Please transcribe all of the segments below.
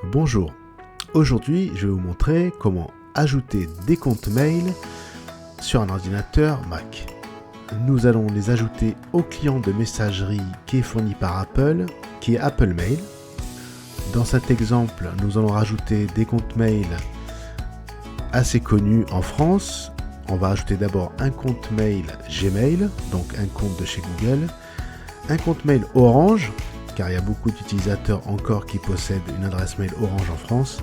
Bonjour, aujourd'hui je vais vous montrer comment ajouter des comptes mail sur un ordinateur Mac. Nous allons les ajouter au client de messagerie qui est fourni par Apple, qui est Apple Mail. Dans cet exemple, nous allons rajouter des comptes mail assez connus en France. On va ajouter d'abord un compte mail Gmail, donc un compte de chez Google, un compte mail Orange, car il y a beaucoup d'utilisateurs encore qui possèdent une adresse mail Orange en France.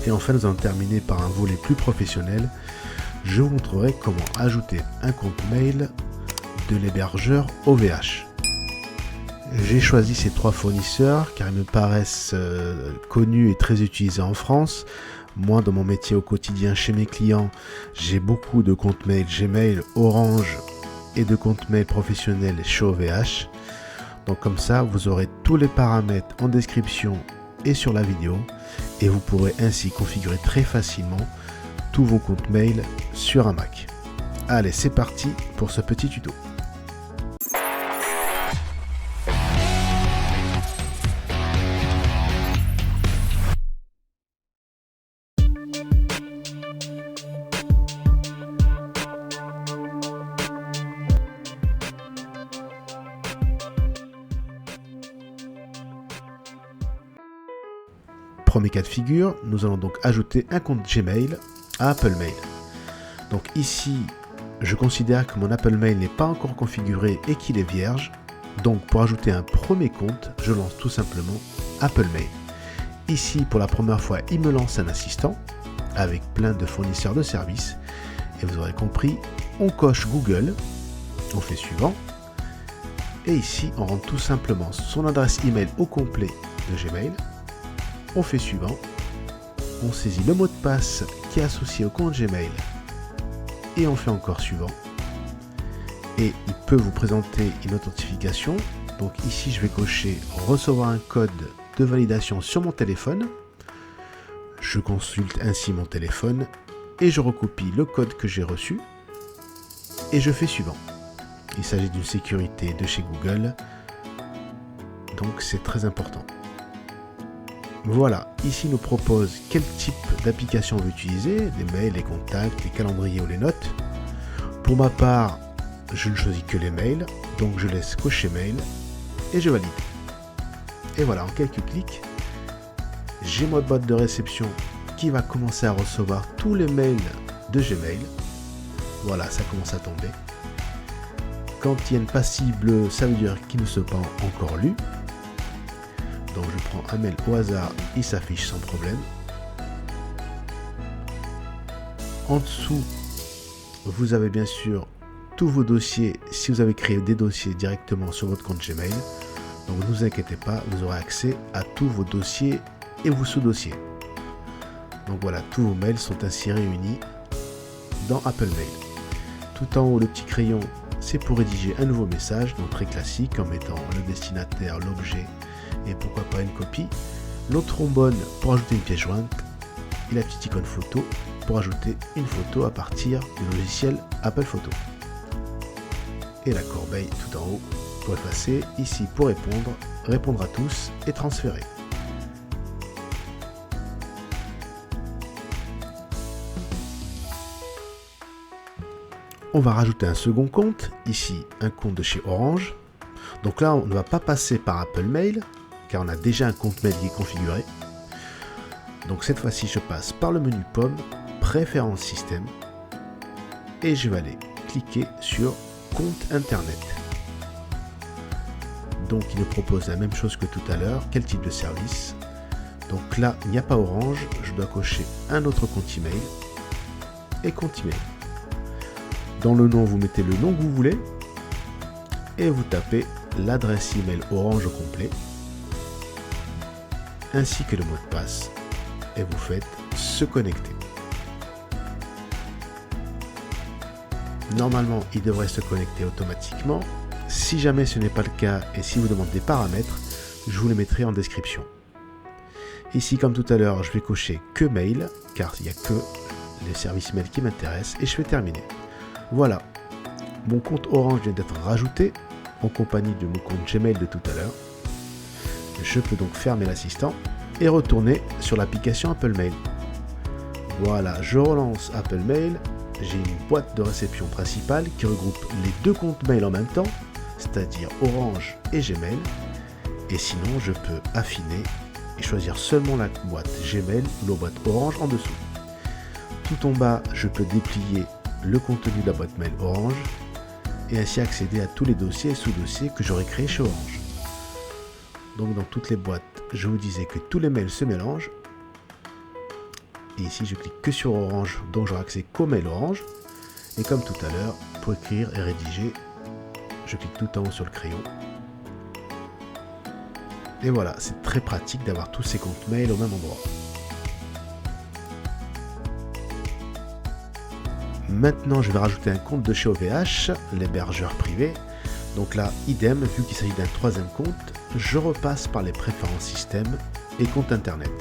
Et enfin, nous allons terminer par un volet plus professionnel. Je vous montrerai comment ajouter un compte mail de l'hébergeur OVH. J'ai choisi ces trois fournisseurs car ils me paraissent connus et très utilisés en France. Moi, dans mon métier au quotidien chez mes clients, j'ai beaucoup de comptes mail Gmail, Orange et de comptes mail professionnels chez OVH. Donc comme ça, vous aurez tous les paramètres en description et sur la vidéo et vous pourrez ainsi configurer très facilement tous vos comptes mail sur un Mac. Allez, c'est parti pour ce petit tuto. Premier cas de figure, nous allons donc ajouter un compte Gmail à Apple Mail. Donc ici, je considère que mon Apple Mail n'est pas encore configuré et qu'il est vierge. Donc pour ajouter un premier compte, je lance tout simplement Apple Mail. Ici, pour la première fois, il me lance un assistant avec plein de fournisseurs de services. Et vous aurez compris, on coche Google, on fait suivant. Et ici, on rentre tout simplement son adresse email au complet de Gmail. On fait suivant, on saisit le mot de passe qui est associé au compte Gmail et on fait encore suivant. Et il peut vous présenter une authentification. Donc ici je vais cocher recevoir un code de validation sur mon téléphone. Je consulte ainsi mon téléphone et je recopie le code que j'ai reçu et je fais suivant. Il s'agit d'une sécurité de chez Google, donc c'est très important. Voilà, ici il nous propose quel type d'application on veut utiliser, les mails, les contacts, les calendriers ou les notes. Pour ma part, je ne choisis que les mails, donc je laisse cocher mail et je valide. Et voilà, en quelques clics, j'ai ma boîte de réception qui va commencer à recevoir tous les mails de Gmail. Voilà, ça commence à tomber. Quand il y a une pastille bleue, ça veut dire qu'il ne se pas encore lu. Donc je prends un mail au hasard, il s'affiche sans problème. En dessous, vous avez bien sûr tous vos dossiers, si vous avez créé des dossiers directement sur votre compte Gmail. Donc ne vous inquiétez pas, vous aurez accès à tous vos dossiers et vos sous-dossiers. Donc voilà, tous vos mails sont ainsi réunis dans Apple Mail. Tout en haut, le petit crayon, c'est pour rédiger un nouveau message, donc très classique, en mettant le destinataire, l'objet, et pourquoi pas une copie, l'autre trombone pour ajouter une pièce jointe, et la petite icône photo pour ajouter une photo à partir du logiciel Apple Photo. Et la corbeille tout en haut pour effacer, ici pour répondre à tous et transférer. On va rajouter un second compte, ici un compte de chez Orange. Donc là on ne va pas passer par Apple Mail, car on a déjà un compte mail qui est configuré. Donc cette fois-ci, je passe par le menu pomme, préférences système, et je vais aller cliquer sur compte internet. Donc il me propose la même chose que tout à l'heure, quel type de service. Donc là, il n'y a pas Orange, je dois cocher un autre compte email et compte email. Dans le nom, vous mettez le nom que vous voulez et vous tapez l'adresse email Orange au complet, ainsi que le mot de passe, et vous faites se connecter. Normalement, il devrait se connecter automatiquement. Si jamais ce n'est pas le cas et si vous demandez des paramètres, je vous les mettrai en description. Ici, comme tout à l'heure, je vais cocher que mail, car il n'y a que les services mail qui m'intéressent, et je vais terminer. Voilà, mon compte Orange vient d'être rajouté en compagnie de mon compte Gmail de tout à l'heure. Je peux donc fermer l'assistant et retourner sur l'application Apple Mail. Voilà, je relance Apple Mail. J'ai une boîte de réception principale qui regroupe les deux comptes mail en même temps, c'est-à-dire Orange et Gmail. Et sinon, je peux affiner et choisir seulement la boîte Gmail ou la boîte Orange en dessous. Tout en bas, je peux déplier le contenu de la boîte mail Orange et ainsi accéder à tous les dossiers et sous-dossiers que j'aurais créés chez Orange. Donc dans toutes les boîtes, je vous disais que tous les mails se mélangent. Et ici, je clique que sur Orange, donc j'aurai accès qu'aux mails Orange. Et comme tout à l'heure, pour écrire et rédiger, je clique tout en haut sur le crayon. Et voilà, c'est très pratique d'avoir tous ces comptes mail au même endroit. Maintenant, je vais rajouter un compte de chez OVH, l'hébergeur privé. Donc là, idem, vu qu'il s'agit d'un troisième compte, je repasse par les préférences système et compte internet.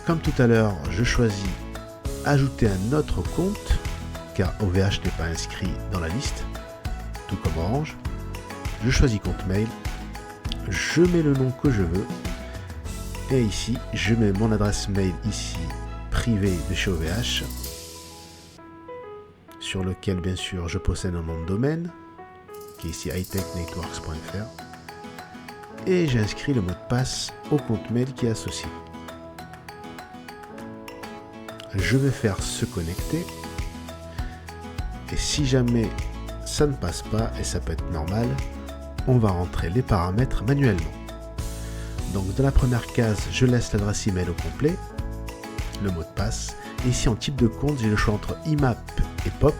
Comme tout à l'heure, je choisis ajouter un autre compte, car OVH n'est pas inscrit dans la liste, tout comme Orange. Je choisis compte mail, je mets le nom que je veux, et ici, je mets mon adresse mail ici, privée de chez OVH, sur lequel bien sûr je possède un nom de domaine, qui est ici hightechnetworks.fr, et j'inscris le mot de passe au compte mail qui est associé. Je vais faire se connecter, et si jamais ça ne passe pas, et ça peut être normal, on va rentrer les paramètres manuellement. Donc dans la première case, je laisse l'adresse email au complet, le mot de passe, et ici en type de compte, j'ai le choix entre IMAP et POP.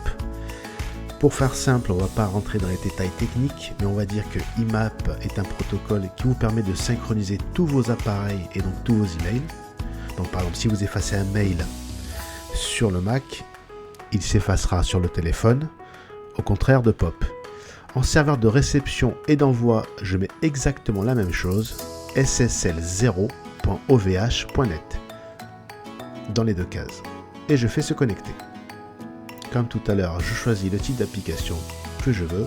Pour faire simple, on ne va pas rentrer dans les détails techniques, mais on va dire que IMAP est un protocole qui vous permet de synchroniser tous vos appareils et donc tous vos emails. Donc par exemple, si vous effacez un mail sur le Mac, il s'effacera sur le téléphone, au contraire de POP. En serveur de réception et d'envoi, je mets exactement la même chose, ssl0.ovh.net, dans les deux cases. Et je fais se connecter. Comme tout à l'heure, je choisis le type d'application que je veux.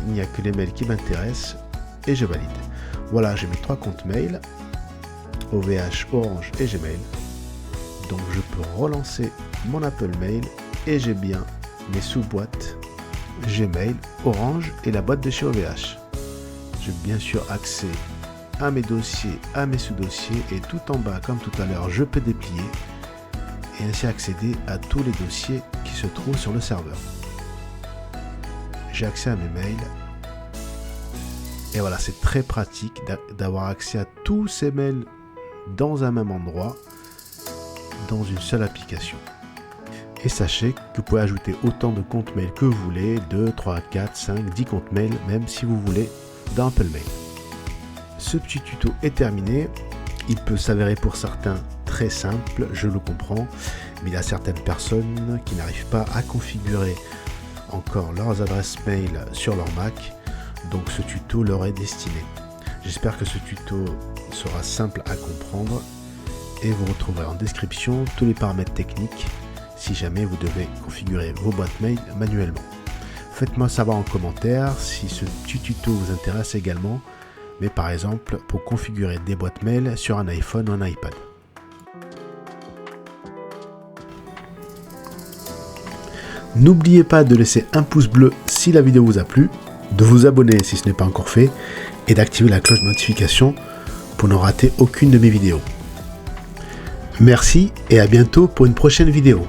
Il n'y a que les mails qui m'intéressent et je valide. Voilà, j'ai mes trois comptes mail, OVH, Orange et Gmail. Donc je peux relancer mon Apple Mail et j'ai bien mes sous-boîtes Gmail, Orange et la boîte de chez OVH. J'ai bien sûr accès à mes dossiers, à mes sous-dossiers et tout en bas, comme tout à l'heure, je peux déplier et ainsi accéder à tous les dossiers qui se trouvent sur le serveur. J'ai accès à mes mails et voilà, c'est très pratique d'avoir accès à tous ces mails dans un même endroit, dans une seule application. Et sachez que vous pouvez ajouter autant de comptes mail que vous voulez, 2, 3, 4, 5, 10 comptes mail, même si vous voulez, dans Apple Mail. Ce petit tuto est terminé. Il peut s'avérer pour certains très simple, je le comprends, mais il y a certaines personnes qui n'arrivent pas à configurer encore leurs adresses mail sur leur Mac, donc ce tuto leur est destiné. J'espère que ce tuto sera simple à comprendre et vous retrouverez en description tous les paramètres techniques si jamais vous devez configurer vos boîtes mail manuellement. Faites-moi savoir en commentaire si ce petit tuto vous intéresse également, mais par exemple pour configurer des boîtes mail sur un iPhone ou un iPad. N'oubliez pas de laisser un pouce bleu si la vidéo vous a plu, de vous abonner si ce n'est pas encore fait, et d'activer la cloche de notification pour ne rater aucune de mes vidéos. Merci et à bientôt pour une prochaine vidéo.